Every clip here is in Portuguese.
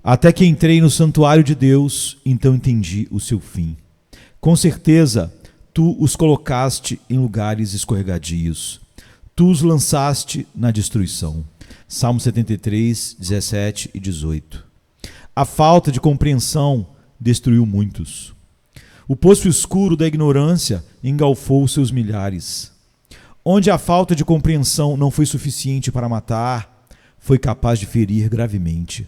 Até que entrei no santuário de Deus, então entendi o seu fim. Com certeza, tu os colocaste em lugares escorregadios. Tu os lançaste na destruição. Salmo 73, 17 e 18. A falta de compreensão destruiu muitos. O poço escuro da ignorância engalfou seus milhares. Onde a falta de compreensão não foi suficiente para matar, foi capaz de ferir gravemente.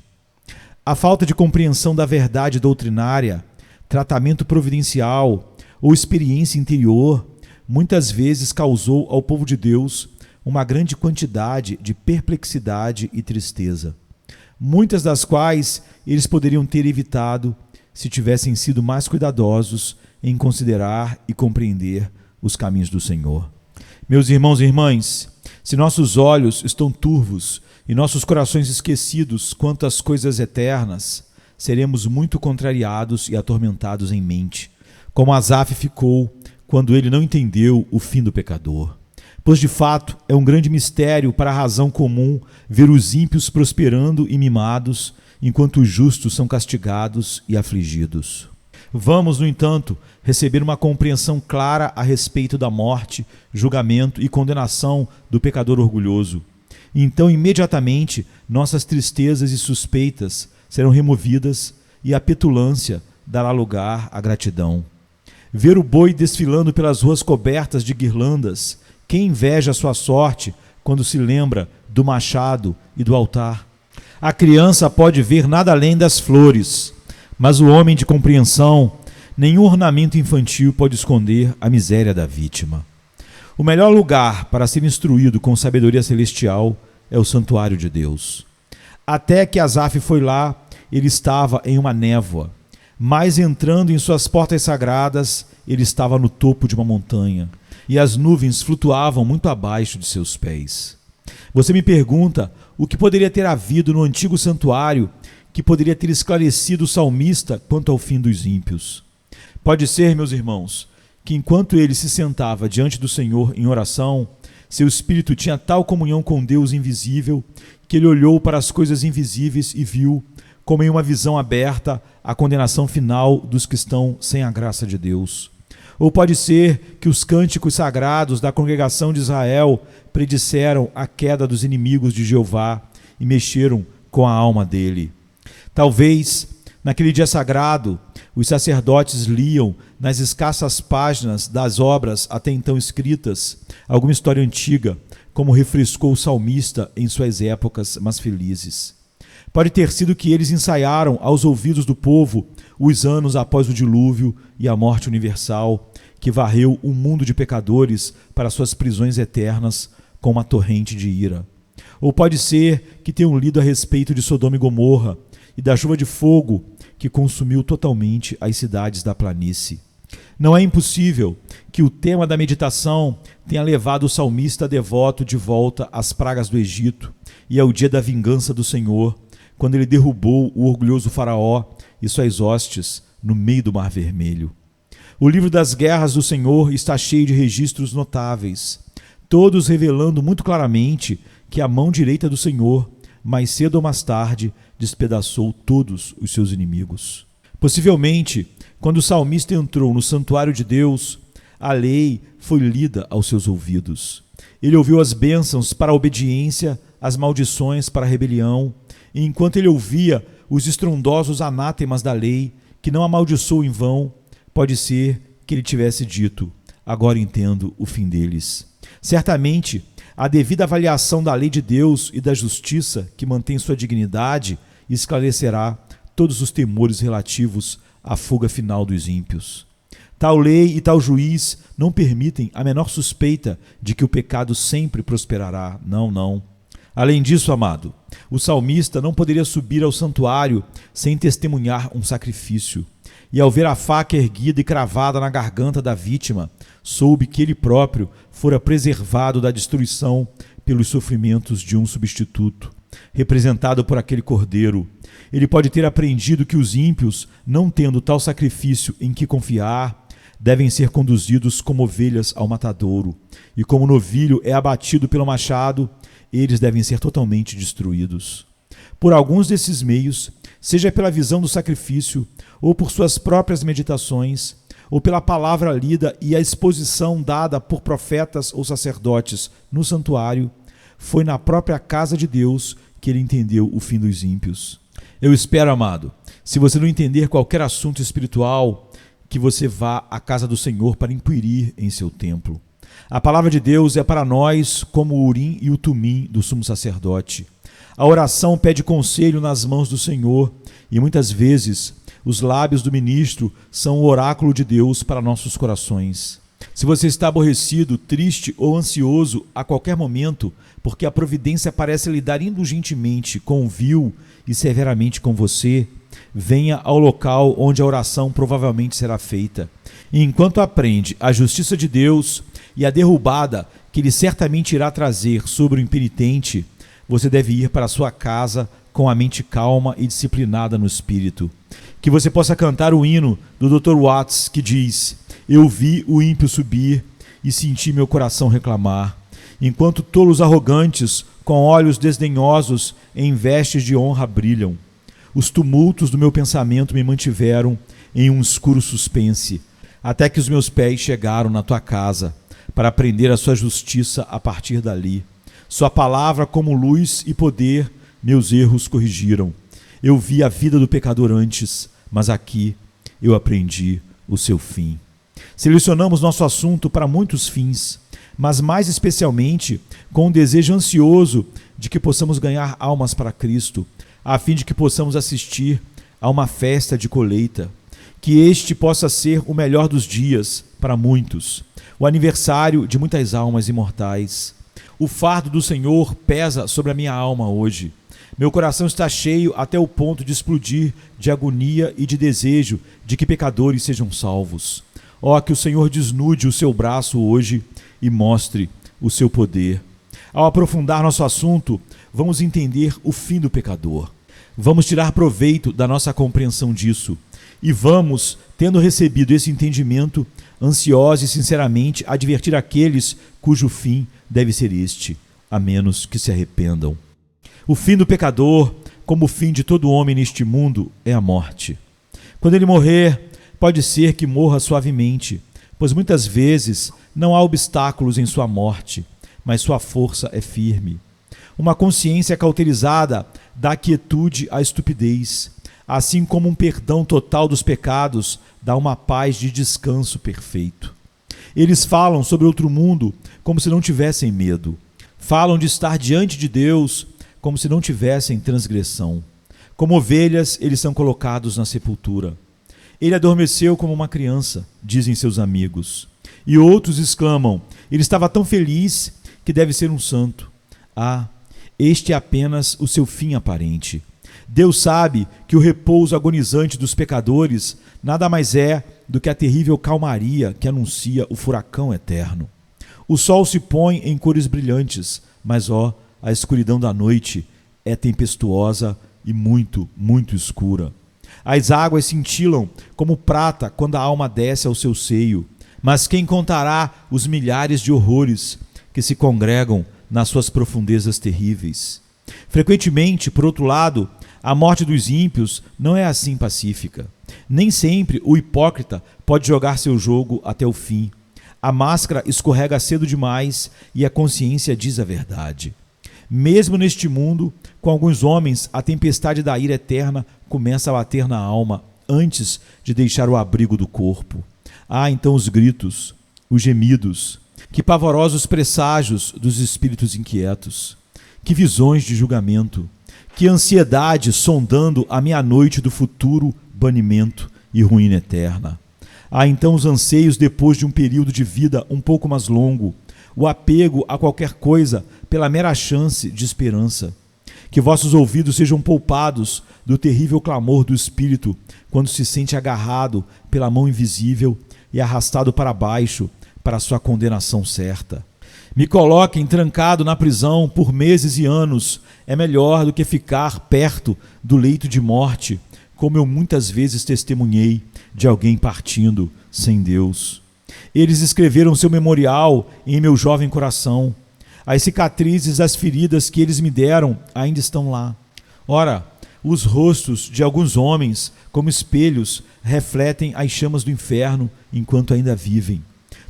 A falta de compreensão da verdade doutrinária, tratamento providencial ou experiência interior muitas vezes causou ao povo de Deus uma grande quantidade de perplexidade e tristeza, muitas das quais eles poderiam ter evitado se tivessem sido mais cuidadosos em considerar e compreender os caminhos do Senhor. Meus irmãos e irmãs, se nossos olhos estão turvos e nossos corações esquecidos quanto às coisas eternas, seremos muito contrariados e atormentados em mente, como Asaf ficou quando ele não entendeu o fim do pecador. Pois de fato é um grande mistério para a razão comum ver os ímpios prosperando e mimados, enquanto os justos são castigados e afligidos. Vamos, no entanto, receber uma compreensão clara a respeito da morte, julgamento e condenação do pecador orgulhoso. Então, imediatamente, nossas tristezas e suspeitas serão removidas e a petulância dará lugar à gratidão. Ver o boi desfilando pelas ruas cobertas de guirlandas, quem inveja a sua sorte quando se lembra do machado e do altar? A criança pode ver nada além das flores, mas o homem de compreensão, nenhum ornamento infantil pode esconder a miséria da vítima. O melhor lugar para ser instruído com sabedoria celestial é o santuário de Deus. Até que Asaf foi lá, ele estava em uma névoa, mas entrando em suas portas sagradas, ele estava no topo de uma montanha, e as nuvens flutuavam muito abaixo de seus pés. Você me pergunta o que poderia ter havido no antigo santuário que poderia ter esclarecido o salmista quanto ao fim dos ímpios. Pode ser, meus irmãos, que enquanto ele se sentava diante do Senhor em oração, seu espírito tinha tal comunhão com Deus invisível que ele olhou para as coisas invisíveis e viu, como em uma visão aberta, a condenação final dos que estão sem a graça de Deus. Ou pode ser que os cânticos sagrados da congregação de Israel predisseram a queda dos inimigos de Jeová e mexeram com a alma dele. Talvez, naquele dia sagrado, os sacerdotes liam nas escassas páginas das obras até então escritas alguma história antiga, como refrescou o salmista em suas épocas mais felizes. Pode ter sido que eles ensaiaram aos ouvidos do povo os anos após o dilúvio e a morte universal, que varreu um mundo de pecadores para suas prisões eternas com uma torrente de ira. Ou pode ser que tenham lido a respeito de Sodoma e Gomorra e da chuva de fogo que consumiu totalmente as cidades da planície. Não é impossível que o tema da meditação tenha levado o salmista devoto de volta às pragas do Egito e ao dia da vingança do Senhor, quando ele derrubou o orgulhoso faraó e suas hostes no meio do Mar Vermelho. O livro das guerras do Senhor está cheio de registros notáveis, todos revelando muito claramente que a mão direita do Senhor, mais cedo ou mais tarde, despedaçou todos os seus inimigos. Possivelmente, quando o salmista entrou no santuário de Deus, a lei foi lida aos seus ouvidos. Ele ouviu as bênçãos para a obediência, as maldições para a rebelião, e enquanto ele ouvia os estrondosos anátemas da lei, que não amaldiçoou em vão, pode ser que ele tivesse dito: agora entendo o fim deles. Certamente, a devida avaliação da lei de Deus e da justiça que mantém sua dignidade esclarecerá todos os temores relativos à fuga final dos ímpios. Tal lei e tal juiz não permitem a menor suspeita de que o pecado sempre prosperará. Não, não. Além disso, amado, o salmista não poderia subir ao santuário sem testemunhar um sacrifício. E ao ver a faca erguida e cravada na garganta da vítima, soube que ele próprio fora preservado da destruição pelos sofrimentos de um substituto, representado por aquele cordeiro. Ele pode ter aprendido que os ímpios, não tendo tal sacrifício em que confiar, devem ser conduzidos como ovelhas ao matadouro, e como o novilho é abatido pelo machado, eles devem ser totalmente destruídos. por alguns desses meios, seja pela visão do sacrifício, ou por suas próprias meditações, ou pela palavra lida e a exposição dada por profetas ou sacerdotes no santuário, foi na própria casa de Deus que ele entendeu o fim dos ímpios. Eu espero, amado, se você não entender qualquer assunto espiritual, que você vá à casa do Senhor para inquirir em seu templo. A palavra de Deus é para nós como o Urim e o Tumim do sumo sacerdote. A oração pede conselho nas mãos do Senhor e muitas vezes os lábios do ministro são o oráculo de Deus para nossos corações. Se você está aborrecido, triste ou ansioso a qualquer momento, porque a providência parece lidar indulgentemente com o vil e severamente com você, venha ao local onde a oração provavelmente será feita. E enquanto aprende a justiça de Deus e a derrubada que ele certamente irá trazer sobre o impenitente, você deve ir para a sua casa com a mente calma e disciplinada no espírito. Que você possa cantar o hino do Dr. Watts que diz: eu vi o ímpio subir e senti meu coração reclamar, enquanto tolos arrogantes, com olhos desdenhosos, em vestes de honra brilham. Os tumultos do meu pensamento me mantiveram em um escuro suspense, até que os meus pés chegaram na tua casa, para aprender a sua justiça a partir dali. Sua palavra, como luz e poder, meus erros corrigiram. Eu vi a vida do pecador antes, mas aqui eu aprendi o seu fim. Selecionamos nosso assunto para muitos fins, mas mais especialmente com um desejo ansioso de que possamos ganhar almas para Cristo, a fim de que possamos assistir a uma festa de colheita, que este possa ser o melhor dos dias para muitos, o aniversário de muitas almas imortais. O fardo do Senhor pesa sobre a minha alma hoje. Meu coração está cheio até o ponto de explodir de agonia e de desejo de que pecadores sejam salvos. Ó, que o Senhor desnude o seu braço hoje e mostre o seu poder. Ao aprofundar nosso assunto, vamos entender o fim do pecador. Vamos tirar proveito da nossa compreensão disso. E vamos, tendo recebido esse entendimento, ansiosos e sinceramente advertir aqueles cujo fim deve ser este, a menos que se arrependam. O fim do pecador, como o fim de todo homem neste mundo, é a morte. Quando ele morrer, pode ser que morra suavemente, pois muitas vezes não há obstáculos em sua morte, mas sua força é firme. Uma consciência cauterizada dá quietude à estupidez, assim como um perdão total dos pecados dá uma paz de descanso perfeito. Eles falam sobre outro mundo como se não tivessem medo. Falam de estar diante de Deus como se não tivessem transgressão. Como ovelhas, eles são colocados na sepultura. Ele adormeceu como uma criança, dizem seus amigos. E outros exclamam: ele estava tão feliz que deve ser um santo. Ah, este é apenas o seu fim aparente. Deus sabe que o repouso agonizante dos pecadores nada mais é do que a terrível calmaria que anuncia o furacão eterno. O sol se põe em cores brilhantes, mas a escuridão da noite é tempestuosa e muito, muito escura. As águas cintilam como prata quando a alma desce ao seu seio, mas quem contará os milhares de horrores que se congregam nas suas profundezas terríveis? Frequentemente, por outro lado, a morte dos ímpios não é assim pacífica. Nem sempre o hipócrita pode jogar seu jogo até o fim. A máscara escorrega cedo demais e a consciência diz a verdade. Mesmo neste mundo, com alguns homens, a tempestade da ira eterna começa a bater na alma antes de deixar o abrigo do corpo. Há então os gritos, os gemidos, que pavorosos presságios dos espíritos inquietos, que visões de julgamento, que ansiedade sondando a meia-noite do futuro banimento e ruína eterna. Há então os anseios depois de um período de vida um pouco mais longo, o apego a qualquer coisa pela mera chance de esperança. Que vossos ouvidos sejam poupados do terrível clamor do espírito quando se sente agarrado pela mão invisível e arrastado para baixo para sua condenação certa. Me coloquem trancado na prisão por meses e anos, é melhor do que ficar perto do leito de morte, como eu muitas vezes testemunhei de alguém partindo sem Deus. Eles escreveram seu memorial em meu jovem coração. As cicatrizes das feridas que eles me deram ainda estão lá. Ora, os rostos de alguns homens, como espelhos, refletem as chamas do inferno enquanto ainda vivem.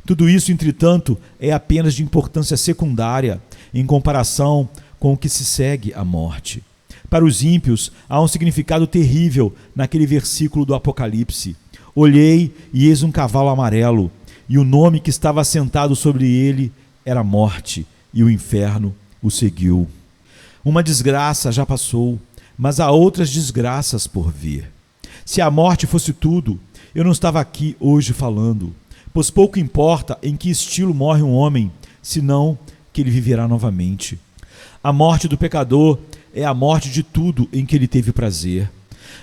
Tudo isso, entretanto, é apenas de importância secundária em comparação com o que se segue à morte. Para os ímpios, há um significado terrível naquele versículo do Apocalipse. Olhei e eis um cavalo amarelo, e o nome que estava assentado sobre ele era Morte, e o inferno o seguiu. Uma desgraça já passou, mas há outras desgraças por vir. Se a morte fosse tudo, eu não estava aqui hoje falando, pois pouco importa em que estilo morre um homem, senão que ele viverá novamente. A morte do pecador é a morte de tudo em que ele teve prazer.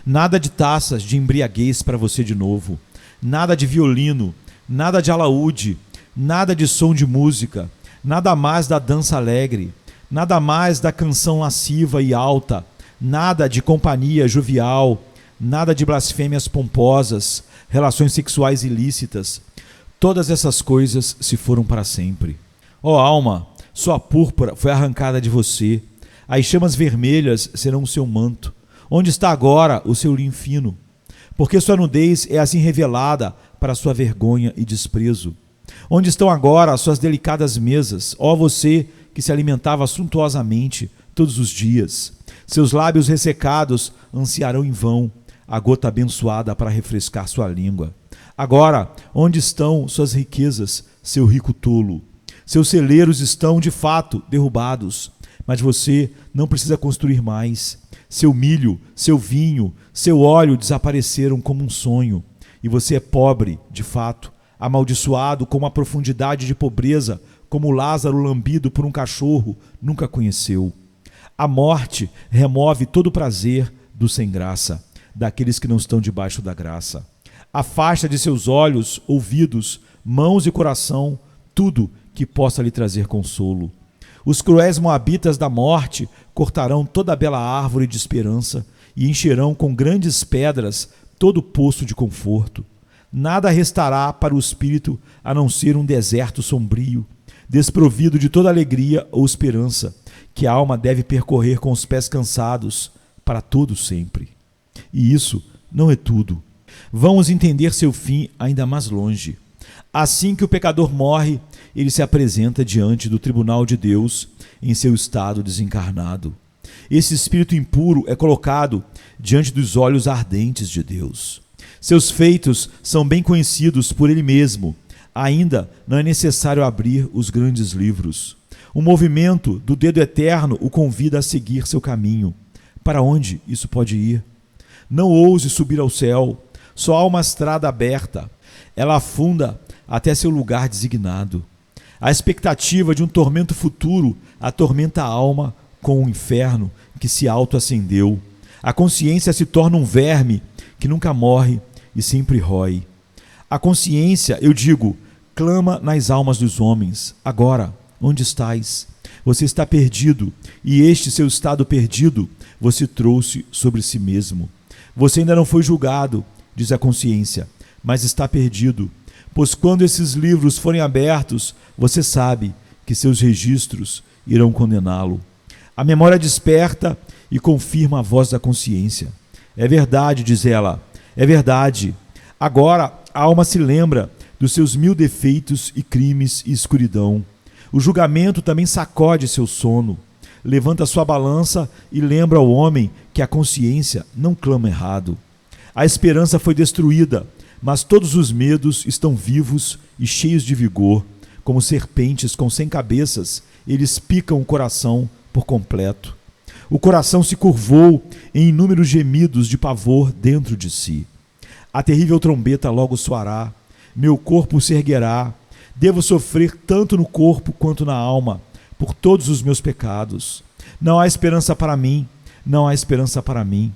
Nada de taças de embriaguez para você de novo, nada de violino, nada de alaúde, nada de som de música, nada mais da dança alegre, nada mais da canção lasciva e alta, nada de companhia jovial, nada de blasfêmias pomposas, relações sexuais ilícitas. Todas essas coisas se foram para sempre. Ó alma, sua púrpura foi arrancada de você, as chamas vermelhas serão o seu manto. Onde está agora o seu linho fino? Porque sua nudez é assim revelada para sua vergonha e desprezo. Onde estão agora as suas delicadas mesas, ó você que se alimentava suntuosamente todos os dias? Seus lábios ressecados ansiarão em vão a gota abençoada para refrescar sua língua. Agora, onde estão suas riquezas, seu rico tolo? Seus celeiros estão, de fato, derrubados, mas você não precisa construir mais. Seu milho, seu vinho, seu óleo desapareceram como um sonho, e você é pobre, de fato, amaldiçoado com uma profundidade de pobreza, como Lázaro lambido por um cachorro nunca conheceu. A morte remove todo o prazer do sem graça, daqueles que não estão debaixo da graça. Afasta de seus olhos, ouvidos, mãos e coração tudo que possa lhe trazer consolo. Os cruéis moabitas da morte cortarão toda a bela árvore de esperança e encherão com grandes pedras todo o poço de conforto. Nada restará para o espírito a não ser um deserto sombrio, desprovido de toda alegria ou esperança, que a alma deve percorrer com os pés cansados para todo sempre. E isso não é tudo. Vamos entender seu fim ainda mais longe. Assim que o pecador morre, ele se apresenta diante do tribunal de Deus em seu estado desencarnado. Esse espírito impuro é colocado diante dos olhos ardentes de Deus. Seus feitos são bem conhecidos por ele mesmo. Ainda não é necessário abrir os grandes livros. O movimento do dedo eterno o convida a seguir seu caminho. Para onde isso pode ir? Não ouse subir ao céu. Só há uma estrada aberta. Ela afunda até seu lugar designado. A expectativa de um tormento futuro atormenta a alma com o inferno que se autoacendeu. A consciência se torna um verme que nunca morre e sempre rói. A consciência, eu digo, clama nas almas dos homens. Agora, onde estás? Você está perdido, e este seu estado perdido você trouxe sobre si mesmo. Você ainda não foi julgado, diz a consciência, mas está perdido, pois quando esses livros forem abertos, você sabe que seus registros irão condená-lo. A memória desperta e confirma a voz da consciência. É verdade, diz ela, é verdade. Agora a alma se lembra dos seus 1000 defeitos e crimes e escuridão. O julgamento também sacode seu sono. Levanta sua balança e lembra ao homem que a consciência não clama errado. A esperança foi destruída, mas todos os medos estão vivos e cheios de vigor. Como serpentes com 100 cabeças, eles picam o coração por completo. O coração se curvou em inúmeros gemidos de pavor dentro de si. A terrível trombeta logo soará, meu corpo se erguerá. Devo sofrer tanto no corpo quanto na alma, por todos os meus pecados. Não há esperança para mim, não há esperança para mim.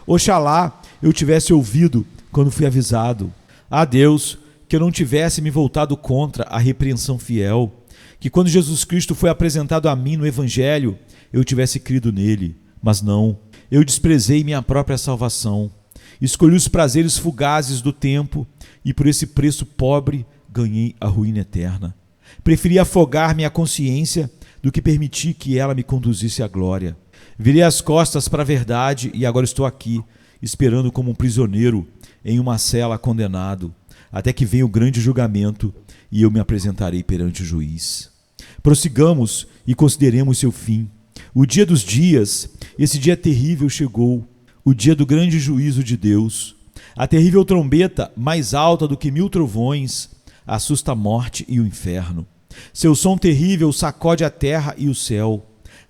Oxalá eu tivesse ouvido quando fui avisado. Ah, Deus, que eu não tivesse me voltado contra a repreensão fiel, que quando Jesus Cristo foi apresentado a mim no Evangelho, eu tivesse crido nele. Mas não, eu desprezei minha própria salvação. Escolhi os prazeres fugazes do tempo e por esse preço pobre ganhei a ruína eterna. Preferi afogar minha consciência do que permitir que ela me conduzisse à glória. Virei as costas para a verdade e agora estou aqui, esperando como um prisioneiro em uma cela condenado, até que venha o grande julgamento e eu me apresentarei perante o juiz. Prossigamos e consideremos seu fim. O dia dos dias, esse dia terrível chegou, o dia do grande juízo de Deus. A terrível trombeta, mais alta do que 1000 trovões, assusta a morte e o inferno. Seu som terrível sacode a terra e o céu.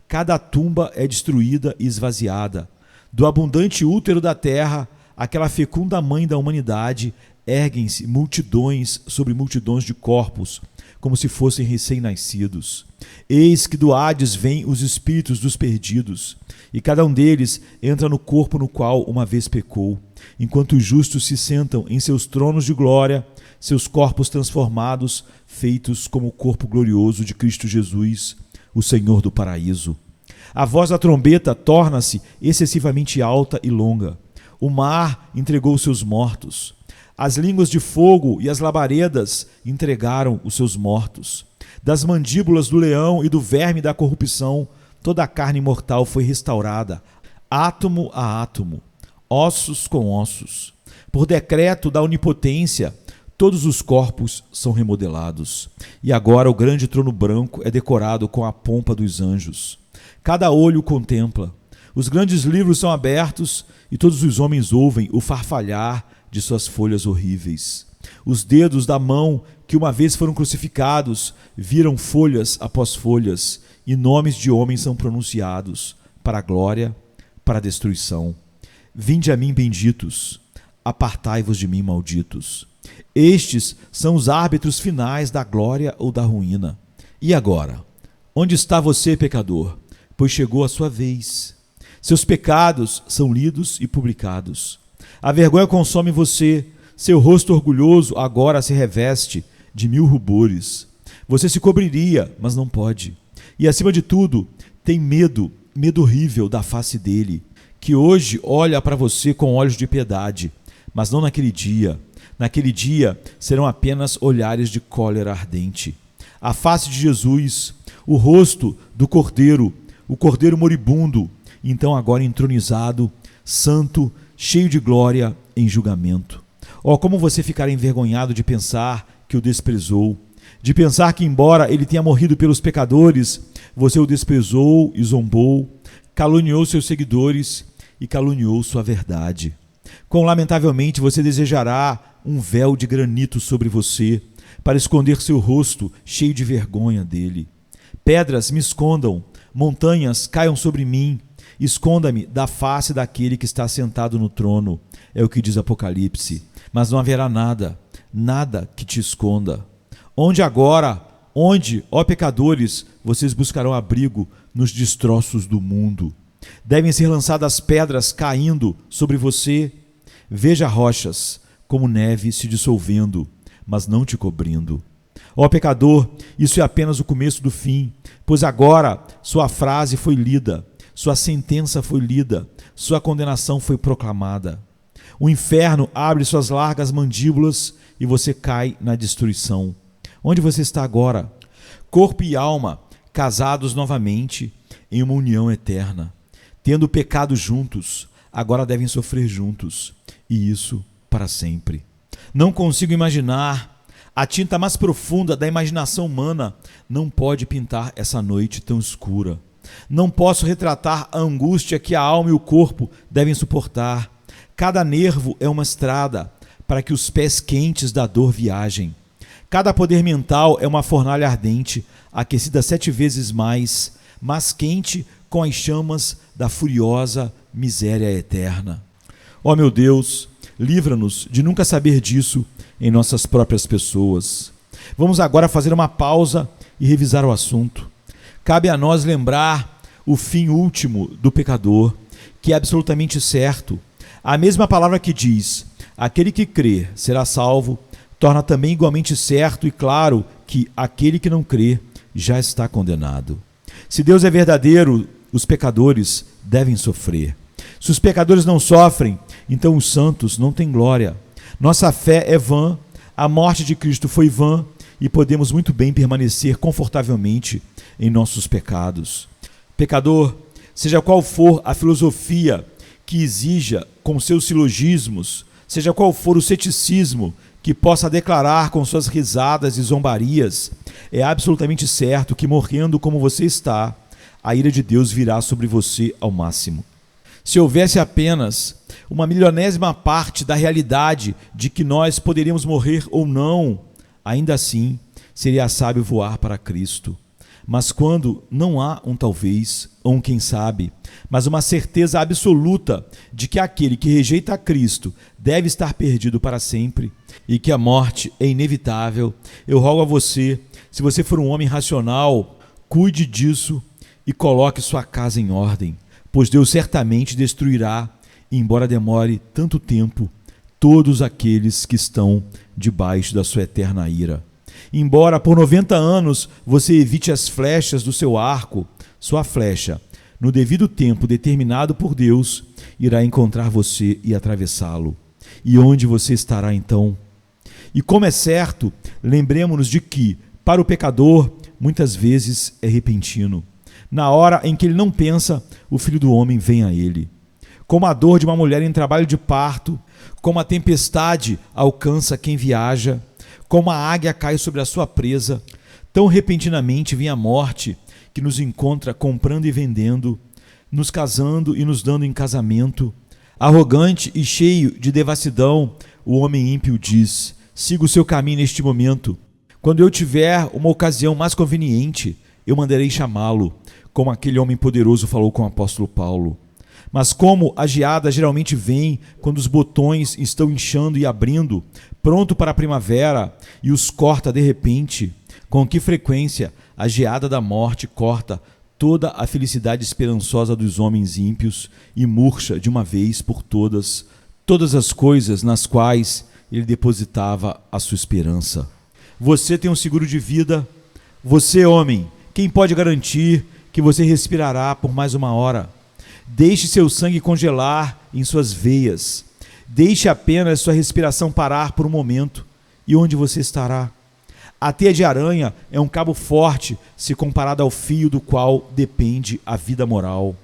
Cada tumba é destruída e esvaziada. Do abundante útero da terra, aquela fecunda mãe da humanidade, erguem-se multidões sobre multidões de corpos, como se fossem recém-nascidos. Eis que do Hades vêm os espíritos dos perdidos, e cada um deles entra no corpo no qual uma vez pecou, enquanto os justos se sentam em seus tronos de glória, seus corpos transformados, feitos como o corpo glorioso de Cristo Jesus, o Senhor do paraíso. A voz da trombeta torna-se excessivamente alta e longa. O mar entregou seus mortos. As línguas de fogo e as labaredas entregaram os seus mortos. Das mandíbulas do leão e do verme da corrupção, toda a carne mortal foi restaurada, átomo a átomo, ossos com ossos. Por decreto da onipotência, todos os corpos são remodelados. E agora o grande trono branco é decorado com a pompa dos anjos. Cada olho o contempla. Os grandes livros são abertos e todos os homens ouvem o farfalhar de suas folhas horríveis. Os dedos da mão que uma vez foram crucificados viram folhas após folhas, e nomes de homens são pronunciados, para a glória, para a destruição. Vinde a mim, benditos, apartai-vos de mim, malditos. Estes são os árbitros finais da glória ou da ruína. E agora? Onde está você, pecador? Pois chegou a sua vez. Seus pecados são lidos e publicados. A vergonha consome você, seu rosto orgulhoso agora se reveste de 1000 rubores. Você se cobriria, mas não pode. E acima de tudo, tem medo horrível da face dele, que hoje olha para você com olhos de piedade, mas não naquele dia. Naquele dia serão apenas olhares de cólera ardente. A face de Jesus, o rosto do Cordeiro, o Cordeiro moribundo, então agora entronizado, santo, cheio de glória em julgamento. Oh, como você ficará envergonhado de pensar que o desprezou, de pensar que, embora ele tenha morrido pelos pecadores, você o desprezou e zombou, caluniou seus seguidores e caluniou sua verdade. Quão lamentavelmente você desejará um véu de granito sobre você, para esconder seu rosto cheio de vergonha dele. Pedras me escondam, montanhas caiam sobre mim, esconda-me da face daquele que está sentado no trono, é o que diz Apocalipse. Mas não haverá nada, nada que te esconda. Onde, ó pecadores, vocês buscarão abrigo nos destroços do mundo? Devem ser lançadas pedras caindo sobre você. Veja rochas, como neve se dissolvendo, mas não te cobrindo. Ó pecador, isso é apenas o começo do fim, pois agora sua frase foi lida, sua sentença foi lida, sua condenação foi proclamada. O inferno abre suas largas mandíbulas e você cai na destruição. Onde você está agora? Corpo e alma, casados novamente em uma união eterna. Tendo pecado juntos, agora devem sofrer juntos, e isso para sempre. Não consigo imaginar. A tinta mais profunda da imaginação humana não pode pintar essa noite tão escura. Não posso retratar a angústia que a alma e o corpo devem suportar. Cada nervo é uma estrada para que os pés quentes da dor viajem. Cada poder mental é uma fornalha ardente, aquecida 7 vezes mais, mas quente com as chamas da furiosa miséria eterna. Ó meu Deus, livra-nos de nunca saber disso em nossas próprias pessoas. Vamos agora fazer uma pausa e revisar o assunto. Cabe a nós lembrar o fim último do pecador, que é absolutamente certo. A mesma palavra que diz, aquele que crê será salvo, torna também igualmente certo e claro que aquele que não crê já está condenado. Se Deus é verdadeiro, os pecadores devem sofrer. Se os pecadores não sofrem, então os santos não têm glória. Nossa fé é vã, a morte de Cristo foi vã e podemos muito bem permanecer confortavelmente em nossos pecados. Pecador, seja qual for a filosofia que exija com seus silogismos, seja qual for o ceticismo que possa declarar com suas risadas e zombarias, é absolutamente certo que, morrendo como você está, a ira de Deus virá sobre você ao máximo. Se houvesse apenas uma milionésima parte da realidade de que nós poderíamos morrer ou não, ainda assim seria sábio voar para Cristo. Mas quando não há um talvez, ou um quem sabe, mas uma certeza absoluta de que aquele que rejeita a Cristo deve estar perdido para sempre e que a morte é inevitável, eu rogo a você, se você for um homem racional, cuide disso e coloque sua casa em ordem, pois Deus certamente destruirá, embora demore tanto tempo, todos aqueles que estão debaixo da sua eterna ira. Embora por 90 anos você evite as flechas do seu arco, sua flecha, no devido tempo determinado por Deus, irá encontrar você e atravessá-lo. E onde você estará então? E como é certo, lembremos-nos de que, para o pecador, muitas vezes é repentino. Na hora em que ele não pensa, o Filho do Homem vem a ele. Como a dor de uma mulher em trabalho de parto, como a tempestade alcança quem viaja, como a águia cai sobre a sua presa, tão repentinamente vem a morte, que nos encontra comprando e vendendo, nos casando e nos dando em casamento. Arrogante e cheio de devassidão, o homem ímpio diz: siga o seu caminho neste momento. Quando eu tiver uma ocasião mais conveniente, eu mandarei chamá-lo, como aquele homem poderoso falou com o apóstolo Paulo. Mas como a geada geralmente vem quando os botões estão inchando e abrindo, pronto para a primavera, e os corta de repente, com que frequência a geada da morte corta toda a felicidade esperançosa dos homens ímpios e murcha de uma vez por todas as coisas nas quais ele depositava a sua esperança. Você tem um seguro de vida? Você, homem, quem pode garantir que você respirará por mais uma hora? Deixe seu sangue congelar em suas veias. Deixe apenas sua respiração parar por um momento. E onde você estará? A teia de aranha é um cabo forte se comparado ao fio do qual depende a vida moral.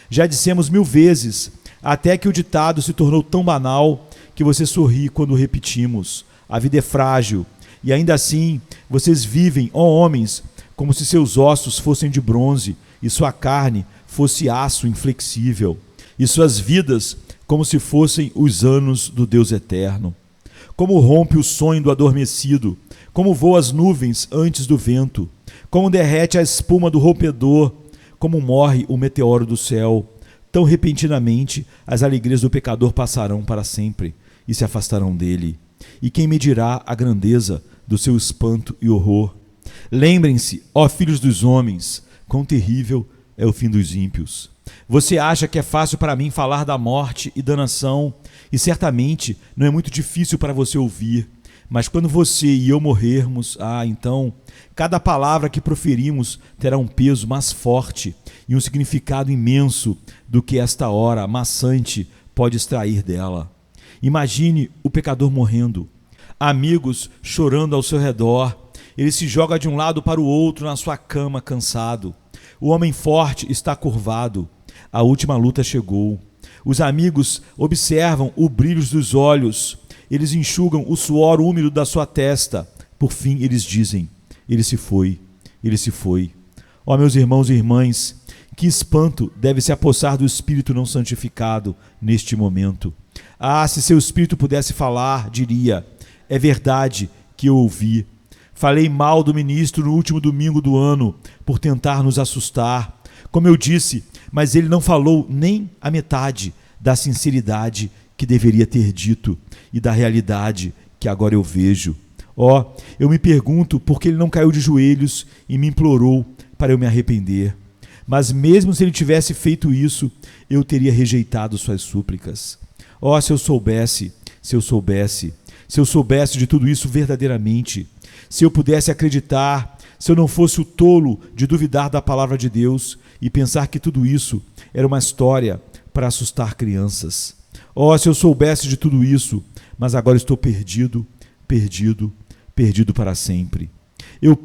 Já dissemos 1000 vezes, até que o ditado se tornou tão banal que você sorri quando o repetimos. A vida é frágil, e ainda assim vocês vivem, ó homens, como se seus ossos fossem de bronze e sua carne fosse aço inflexível, e suas vidas como se fossem os anos do Deus eterno. Como rompe o sonho do adormecido, como voam as nuvens antes do vento, como derrete a espuma do rompedor, como morre o meteoro do céu. Tão repentinamente as alegrias do pecador passarão para sempre e se afastarão dele. E quem medirá a grandeza do seu espanto e horror? Lembrem-se, ó filhos dos homens, quão terrível é o fim dos ímpios. Você acha que é fácil para mim falar da morte e da nação, e certamente não é muito difícil para você ouvir, mas quando você e eu morrermos, então, cada palavra que proferimos terá um peso mais forte e um significado imenso do que esta hora maçante pode extrair dela. Imagine o pecador morrendo, amigos chorando ao seu redor, ele se joga de um lado para o outro na sua cama cansado. O homem forte está curvado. A última luta chegou. Os amigos observam o brilho dos olhos. Eles enxugam o suor úmido da sua testa. Por fim, eles dizem: ele se foi, ele se foi. Ó, meus irmãos e irmãs, que espanto deve se apossar do espírito não santificado neste momento. Se seu espírito pudesse falar, diria: é verdade que eu ouvi. Falei mal do ministro no último domingo do ano por tentar nos assustar. Como eu disse, mas ele não falou nem a metade da sinceridade que deveria ter dito e da realidade que agora eu vejo. Eu me pergunto por que ele não caiu de joelhos e me implorou para eu me arrepender. Mas mesmo se ele tivesse feito isso, eu teria rejeitado suas súplicas. Se eu soubesse de tudo isso verdadeiramente, se eu pudesse acreditar, se eu não fosse o tolo de duvidar da palavra de Deus e pensar que tudo isso era uma história para assustar crianças. Se eu soubesse de tudo isso, mas agora estou perdido para sempre. Eu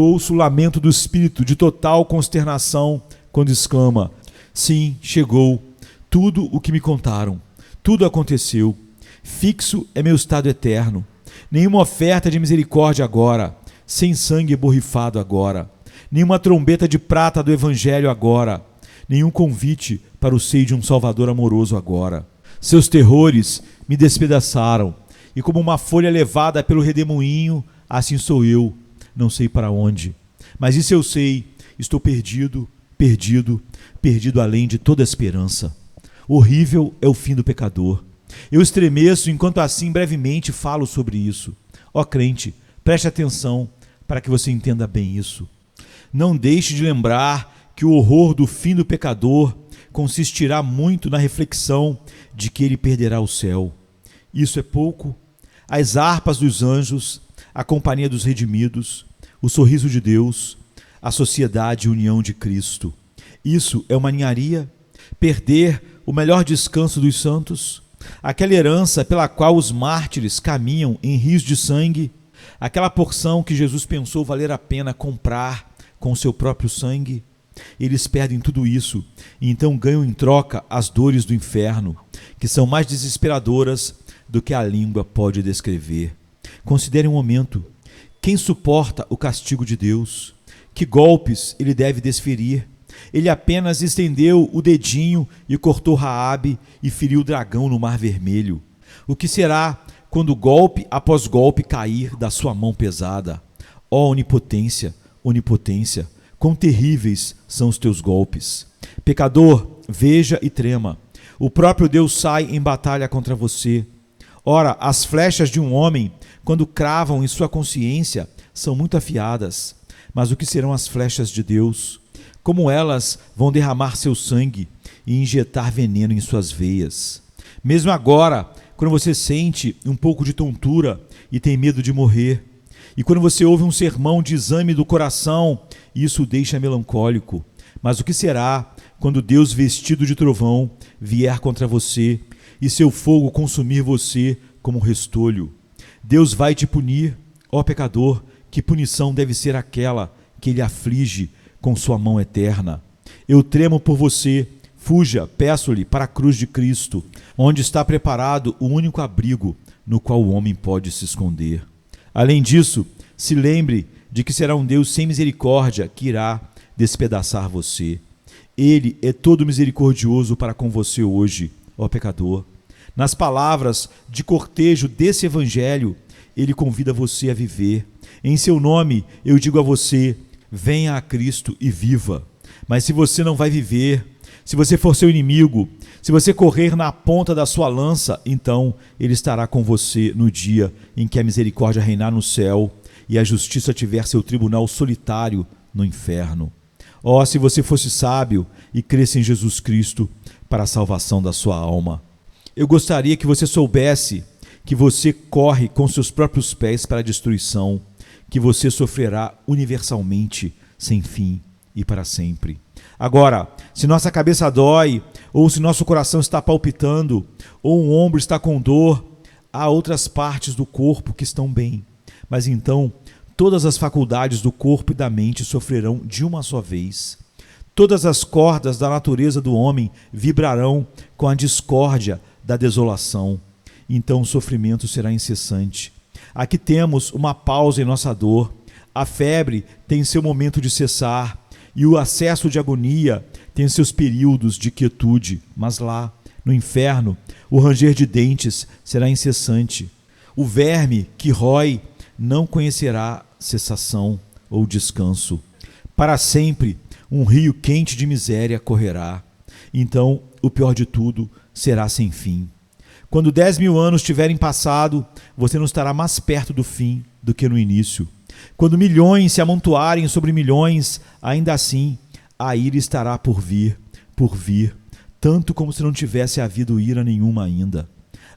ouço o lamento do espírito de total consternação quando exclama: sim, chegou, tudo o que me contaram, tudo aconteceu. Fixo é meu estado eterno. Nenhuma oferta de misericórdia agora, sem sangue borrifado agora. Nenhuma trombeta de prata do evangelho agora. Nenhum convite para o seio de um Salvador amoroso agora. Seus terrores me despedaçaram, e como uma folha levada pelo redemoinho, assim sou eu, não sei para onde. Mas isso eu sei, estou perdido, perdido, perdido além de toda esperança. Horrível é o fim do pecador. Eu estremeço enquanto assim brevemente falo sobre isso. Ó crente, preste atenção para que você entenda bem isso. Não deixe de lembrar que o horror do fim do pecador consistirá muito na reflexão de que ele perderá o céu. Isso é pouco? As harpas dos anjos, a companhia dos redimidos, o sorriso de Deus, a sociedade e união de Cristo. Isso é uma ninharia? Perder o melhor descanso dos santos? Aquela herança pela qual os mártires caminham em rios de sangue? Aquela porção que Jesus pensou valer a pena comprar com o seu próprio sangue? Eles perdem tudo isso e então ganham em troca as dores do inferno, que são mais desesperadoras do que a língua pode descrever. Considere um momento. Quem suporta o castigo de Deus? Que golpes ele deve desferir? Ele apenas estendeu o dedinho e cortou Raabe e feriu o dragão no Mar Vermelho. O que será quando golpe após golpe cair da sua mão pesada? Ó onipotência, onipotência, quão terríveis são os teus golpes. Pecador, veja e trema. O próprio Deus sai em batalha contra você. Ora, as flechas de um homem, quando cravam em sua consciência, são muito afiadas. Mas o que serão as flechas de Deus? Como elas vão derramar seu sangue e injetar veneno em suas veias? Mesmo agora, quando você sente um pouco de tontura e tem medo de morrer, e quando você ouve um sermão de exame do coração, isso o deixa melancólico. Mas o que será quando Deus vestido de trovão vier contra você e seu fogo consumir você como um restolho? Deus vai te punir, ó pecador. Que punição deve ser aquela que ele aflige com sua mão eterna? Eu tremo por você. Fuja, peço-lhe, para a cruz de Cristo, onde está preparado o único abrigo no qual o homem pode se esconder. Além disso, se lembre de que será um Deus sem misericórdia que irá despedaçar você. Ele é todo misericordioso para com você hoje, ó pecador. Nas palavras de cortejo desse evangelho, ele convida você a viver. Em seu nome, eu digo a você: venha a Cristo e viva. Mas se você não vai viver, se você for seu inimigo, se você correr na ponta da sua lança, então ele estará com você no dia em que a misericórdia reinar no céu e a justiça tiver seu tribunal solitário no inferno. Ó, se você fosse sábio e cresce em Jesus Cristo para a salvação da sua alma. Eu gostaria que você soubesse que você corre com seus próprios pés para a destruição, que você sofrerá universalmente, sem fim e para sempre. Agora, se nossa cabeça dói, ou se nosso coração está palpitando, ou um ombro está com dor, há outras partes do corpo que estão bem. Mas então, todas as faculdades do corpo e da mente sofrerão de uma só vez. Todas as cordas da natureza do homem vibrarão com a discórdia da desolação. Então o sofrimento será incessante. Aqui temos uma pausa em nossa dor. A febre tem seu momento de cessar e o acesso de agonia tem seus períodos de quietude. Mas lá, no inferno, o ranger de dentes será incessante. O verme que rói não conhecerá cessação ou descanso. Para sempre, um rio quente de miséria correrá. Então, o pior de tudo será sem fim. Quando 10.000 anos tiverem passado, você não estará mais perto do fim do que no início. Quando milhões se amontoarem sobre milhões, ainda assim, a ira estará por vir, tanto como se não tivesse havido ira nenhuma ainda.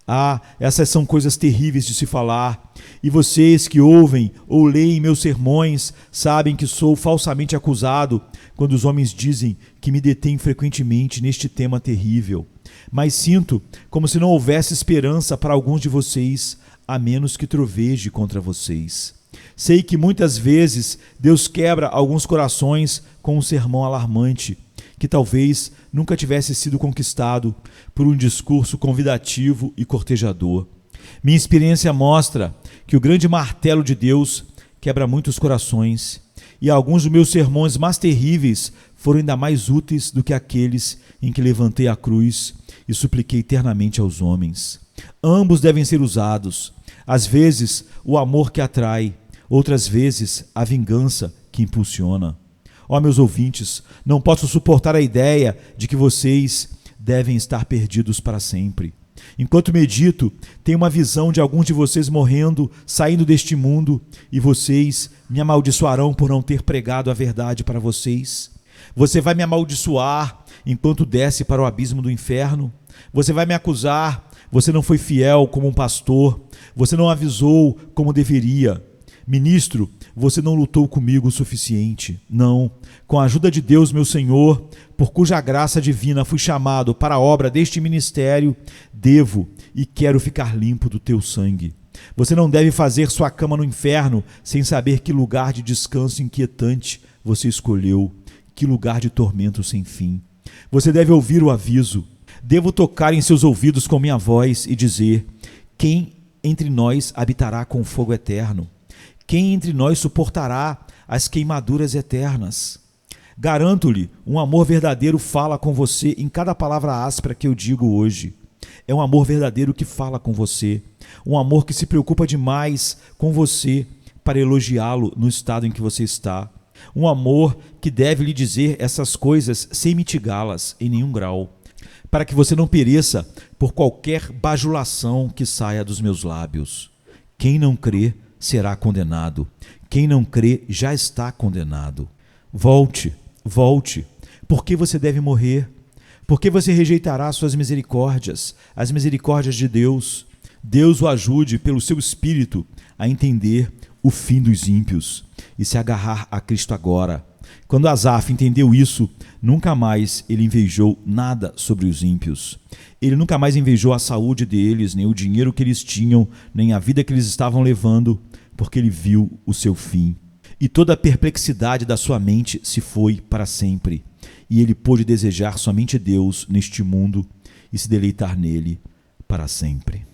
Ah, essas são coisas terríveis de se falar, e vocês que ouvem ou leem meus sermões sabem que sou falsamente acusado quando os homens dizem que me detêm frequentemente neste tema terrível. Mas sinto como se não houvesse esperança para alguns de vocês, a menos que troveje contra vocês. Sei que muitas vezes Deus quebra alguns corações com um sermão alarmante, que talvez nunca tivesse sido conquistado por um discurso convidativo e cortejador. Minha experiência mostra que o grande martelo de Deus quebra muitos corações, e alguns dos meus sermões mais terríveis foram ainda mais úteis do que aqueles em que levantei a cruz e supliquei eternamente aos homens. Ambos devem ser usados, às vezes o amor que atrai, outras vezes a vingança que impulsiona. Ó, meus ouvintes, não posso suportar a ideia de que vocês devem estar perdidos para sempre. Enquanto medito, tenho uma visão de alguns de vocês morrendo, saindo deste mundo, e vocês me amaldiçoarão por não ter pregado a verdade para vocês. Você vai me amaldiçoar enquanto desce para o abismo do inferno. Você vai me acusar, você não foi fiel como um pastor, você não avisou como deveria. Ministro, você não lutou comigo o suficiente. Não, com a ajuda de Deus, meu Senhor, por cuja graça divina fui chamado para a obra deste ministério, devo e quero ficar limpo do teu sangue. Você não deve fazer sua cama no inferno sem saber que lugar de descanso inquietante você escolheu, que lugar de tormento sem fim. Você deve ouvir o aviso. Devo tocar em seus ouvidos com minha voz e dizer: quem entre nós habitará com fogo eterno? Quem entre nós suportará as queimaduras eternas? Garanto-lhe, um amor verdadeiro fala com você em cada palavra áspera que eu digo hoje. É um amor verdadeiro que fala com você, um amor que se preocupa demais com você para elogiá-lo no estado em que você está. Um amor que deve lhe dizer essas coisas sem mitigá-las em nenhum grau, para que você não pereça por qualquer bajulação que saia dos meus lábios. Quem não crê será condenado. Quem não crê já está condenado. Volte, volte. Por que você deve morrer? Por que você rejeitará suas misericórdias, as misericórdias de Deus? Deus o ajude pelo seu Espírito a entender o fim dos ímpios e se agarrar a Cristo agora. Quando Asaf entendeu isso, nunca mais ele invejou nada sobre os ímpios. Ele nunca mais invejou a saúde deles, nem o dinheiro que eles tinham, nem a vida que eles estavam levando, porque ele viu o seu fim. E toda a perplexidade da sua mente se foi para sempre, e ele pôde desejar somente Deus neste mundo e se deleitar nele para sempre.